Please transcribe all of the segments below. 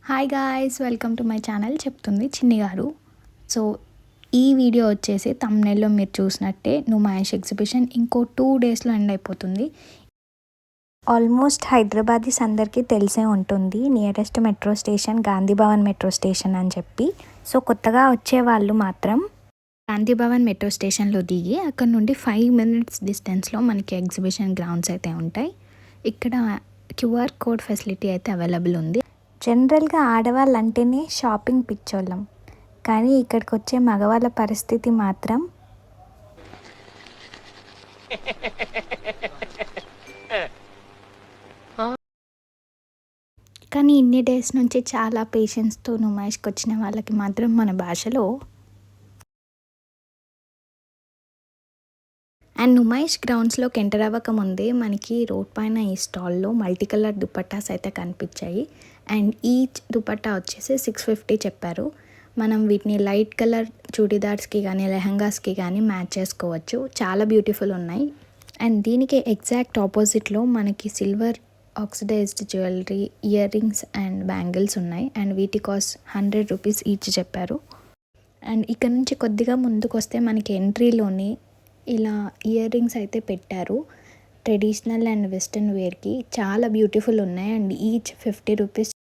Hi guys, welcome to my channel చెప్తుంది చిన్ని గారు. సో ఈ వీడియో వచ్చేసి థంబ్నెయిల్లో మీరు చూసినట్టే నుమాయిష్ ఎగ్జిబిషన్ ఇంకో 2 డేస్లో ఎండ్ అయిపోతుంది. ఆల్మోస్ట్ హైదరాబాదీస్ అందరికీ తెలిసే ఉంటుంది nearest metro station Gandhi Bhavan metro station అని చెప్పి. సో కొత్తగా వచ్చే వాళ్ళు మాత్రం గాంధీ భవన్ మెట్రో స్టేషన్లో దిగి అక్కడ నుండి 5 minutes డిస్టెన్స్లో మనకి ఎగ్జిబిషన్ గ్రౌండ్స్ అయితే ఉంటాయి. ఇక్కడ QR కోడ్ ఫెసిలిటీ అయితే అవైలబుల్ ఉంది. జనరల్గా ఆడవాళ్ళు అంటేనే షాపింగ్ పిచ్చోళ్ళం, కానీ ఇక్కడికి వచ్చే మగవాళ్ళ పరిస్థితి మాత్రం కానీ ఇన్ని డేస్ నుంచి చాలా పేషెన్స్తో నుమాయిష్కి వచ్చిన వాళ్ళకి మాత్రం మన భాషలో అండ్ నుమాయిష్ గ్రౌండ్స్లోకి ఎంటర్ అవ్వక ముందే మనకి రోడ్ పైన ఈ స్టాల్లో మల్టీ కలర్ దుపట్టాస్ అయితే కనిపించాయి. అండ్ ఈచ్ దుపట్టా వచ్చేసి 650 చెప్పారు. మనం వీటిని లైట్ కలర్ చూడీదార్స్కి కానీ లెహంగాస్కి కానీ మ్యాచ్ చేసుకోవచ్చు. చాలా బ్యూటిఫుల్ ఉన్నాయి. అండ్ దీనికి ఎగ్జాక్ట్ ఆపోజిట్లో మనకి silver oxidised jewellery, ear rings and bangles ఉన్నాయి. అండ్ వీటి కాస్ట్ 100 రూపీస్ ఈచ్ చెప్పారు. అండ్ ఇక్కడ నుంచి కొద్దిగా ముందుకు వస్తే మనకి ఎంట్రీలోని ఇలా ఇయర్ రింగ్స్ అయితే పెట్టారు. ట్రెడిషనల్ అండ్ వెస్ట్రన్ వేర్కి చాలా బ్యూటిఫుల్ ఉన్నాయి. And each 50 rupees.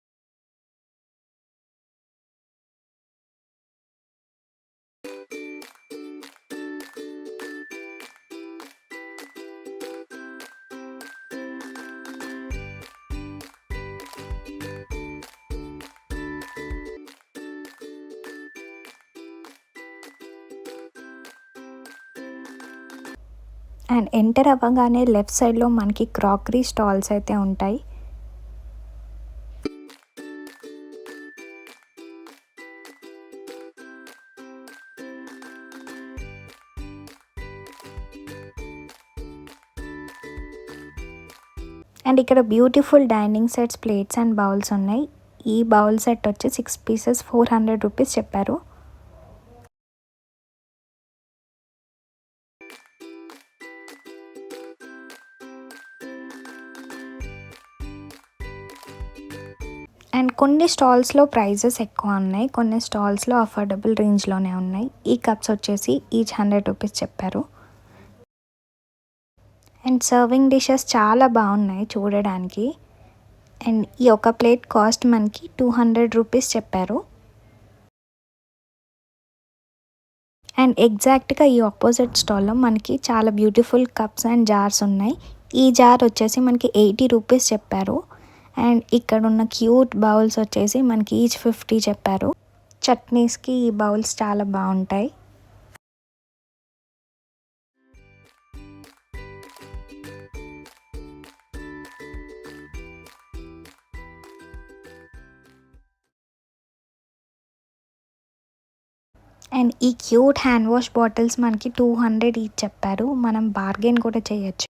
And enter అవ్వగానే లెఫ్ట్ సైడ్లో మనకి క్రాకరీ స్టాల్స్ అయితే ఉంటాయి. అండ్ ఇక్కడ beautiful dining sets, plates and bowls ఉన్నాయి. ఈ బౌల్ సెట్ వచ్చి 6 pieces 400 రూపీస్ చెప్పారు. అండ్ కొన్ని స్టాల్స్లో ప్రైజెస్ ఎక్కువ ఉన్నాయి, కొన్ని స్టాల్స్లో అఫోర్డబుల్ రేంజ్లోనే ఉన్నాయి. ఈ కప్స్ వచ్చేసి ఈచ్ 100 రూపీస్ చెప్పారు. అండ్ సర్వింగ్ డిషెస్ చాలా బాగున్నాయి చూడడానికి. అండ్ ఈ ఒక ప్లేట్ కాస్ట్ మనకి 200 రూపీస్ చెప్పారు. అండ్ ఎగ్జాక్ట్గా ఈ ఆపోజిట్ స్టాల్లో మనకి చాలా బ్యూటిఫుల్ కప్స్ అండ్ జార్స్ ఉన్నాయి. ఈ జార్ వచ్చేసి మనకి 80 రూపీస్ చెప్పారు. అండ్ ఇక్కడ ఉన్న క్యూట్ బౌల్స్ వచ్చేసి మనకి ఈచ్ 50 చెప్పారు. చట్నీస్కి ఈ బౌల్స్ చాలా బాగుంటాయి. అండ్ ఈ క్యూట్ హ్యాండ్ వాష్ బాటిల్స్ మనకి 200 ఈచ్ చెప్పారు. మనం బార్గెన్ కూడా చేయొచ్చు.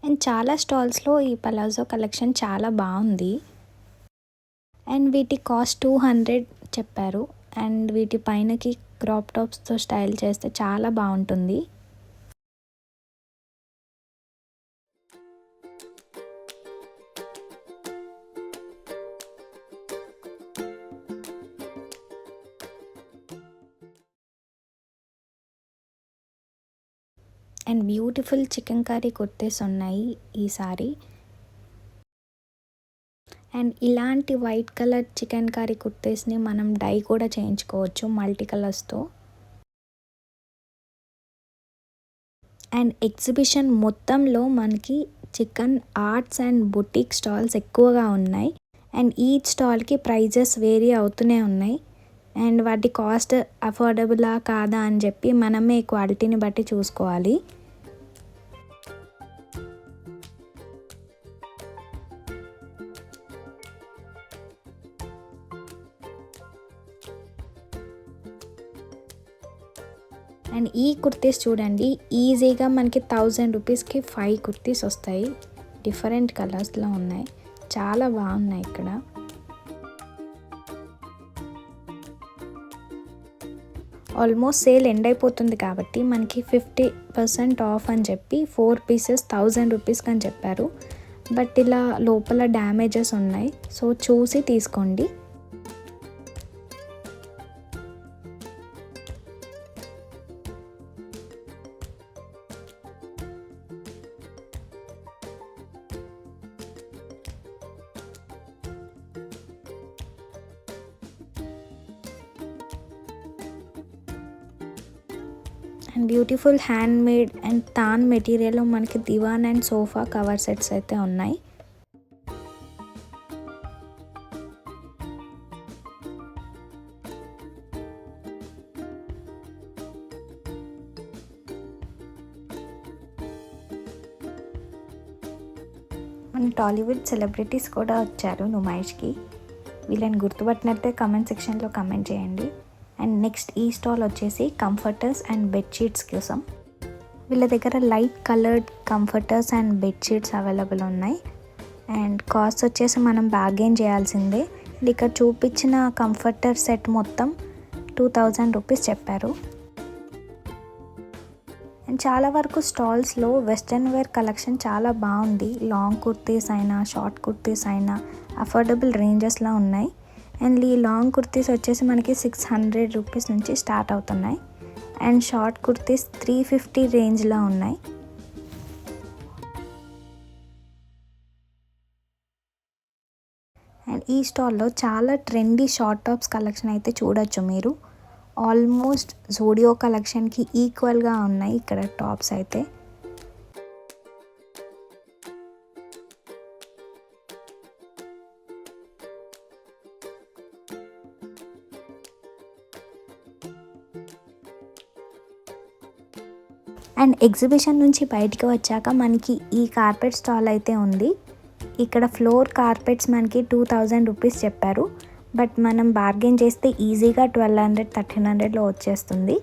అండ్ చాలా స్టాల్స్లో ఈ పలాజో కలెక్షన్ చాలా బాగుంది. అండ్ వీటి కాస్ట్ 200 చెప్పారు. అండ్ వీటి పైనకి క్రాప్ టాప్స్తో స్టైల్ చేస్తే చాలా బాగుంటుంది. And beautiful chicken curry kurtis ఉన్నాయి ఈసారి. అండ్ ఇలాంటి వైట్ కలర్ చికెన్ కర్రీ కుర్తీస్ని మనం డై కూడా చేయించుకోవచ్చు మల్టీ కలర్స్తో. అండ్ ఎగ్జిబిషన్ మొత్తంలో మనకి chicken arts and boutique stalls ఎక్కువగా ఉన్నాయి. అండ్ ఈచ్ స్టాల్కి ప్రైజెస్ వేరీ అవుతూనే ఉన్నాయి. అండ్ వాటి కాస్ట్ అఫోర్డబులా కాదా అని చెప్పి మనమే క్వాలిటీని బట్టి చూసుకోవాలి. అండ్ ఈ కుర్తీస్ చూడండి, ఈజీగా మనకి 1000 రూపీస్కి 5 కుర్తీస్ వస్తాయి. డిఫరెంట్ కలర్స్లో ఉన్నాయి, చాలా బాగున్నాయి. ఇక్కడ ఆల్మోస్ట్ సేల్ ఎండ్ అయిపోతుంది కాబట్టి మనకి 50% ఆఫ్ అని చెప్పి 4 పీసెస్ 1000 రూపీస్కి అని చెప్పారు. బట్ ఇలా లోపల డ్యామేజెస్ ఉన్నాయి, సో చూసి తీసుకోండి. And beautiful hand made and తాన్ మెటీరియల్లో మనకి దివాన్ అండ్ సోఫా కవర్ సెట్స్ అయితే ఉన్నాయి. మన టాలీవుడ్ సెలబ్రిటీస్ కూడా వచ్చారు నుమాయిష్కి. వీళ్ళని గుర్తుపట్టినట్టే కమెంట్ సెక్షన్లో కమెంట్ చేయండి. అండ్ నెక్స్ట్ ఈ స్టాల్ వచ్చేసి కంఫర్టర్స్ అండ్ బెడ్షీట్స్ కోసం. వీళ్ళ దగ్గర light coloured comforters and bedsheets available ఉన్నాయి. అండ్ కాస్ట్ వచ్చేసి మనం బార్గెన్ చేయాల్సిందే. ఇక్కడ చూపించిన కంఫర్టర్ సెట్ మొత్తం 2000 రూపీస్ చెప్పారు. అండ్ చాలా వరకు స్టాల్స్లో వెస్ట్రన్ వేర్ కలెక్షన్ చాలా బాగుంది. లాంగ్ కుర్తీస్ అయినా షార్ట్ కుర్తీస్ అయినా అఫోర్డబుల్ రేంజెస్లో ఉన్నాయి. అండ్ ఈ లాంగ్ కుర్తీస్ వచ్చేసి మనకి 600 రూపీస్ నుంచి స్టార్ట్ అవుతున్నాయి. అండ్ షార్ట్ కుర్తీస్ 350 రేంజ్లో ఉన్నాయి. అండ్ ఈ స్టాల్లో చాలా ట్రెండీ షార్ట్ టాప్స్ కలెక్షన్ అయితే చూడొచ్చు మీరు. ఆల్మోస్ట్ జూడియో కలెక్షన్కి ఈక్వల్గా ఉన్నాయి ఇక్కడ టాప్స్ అయితే. అండ్ ఎగ్జిబిషన్ నుంచి బయటకు వచ్చాక మనకి ఈ కార్పెట్ స్టాల్ అయితే ఉంది. ఇక్కడ ఫ్లోర్ కార్పెట్స్ మనకి 2000 రూపీస్ చెప్పారు. బట్ మనం బార్గెన్ చేస్తే ఈజీగా 1200-1300లో వచ్చేస్తుంది.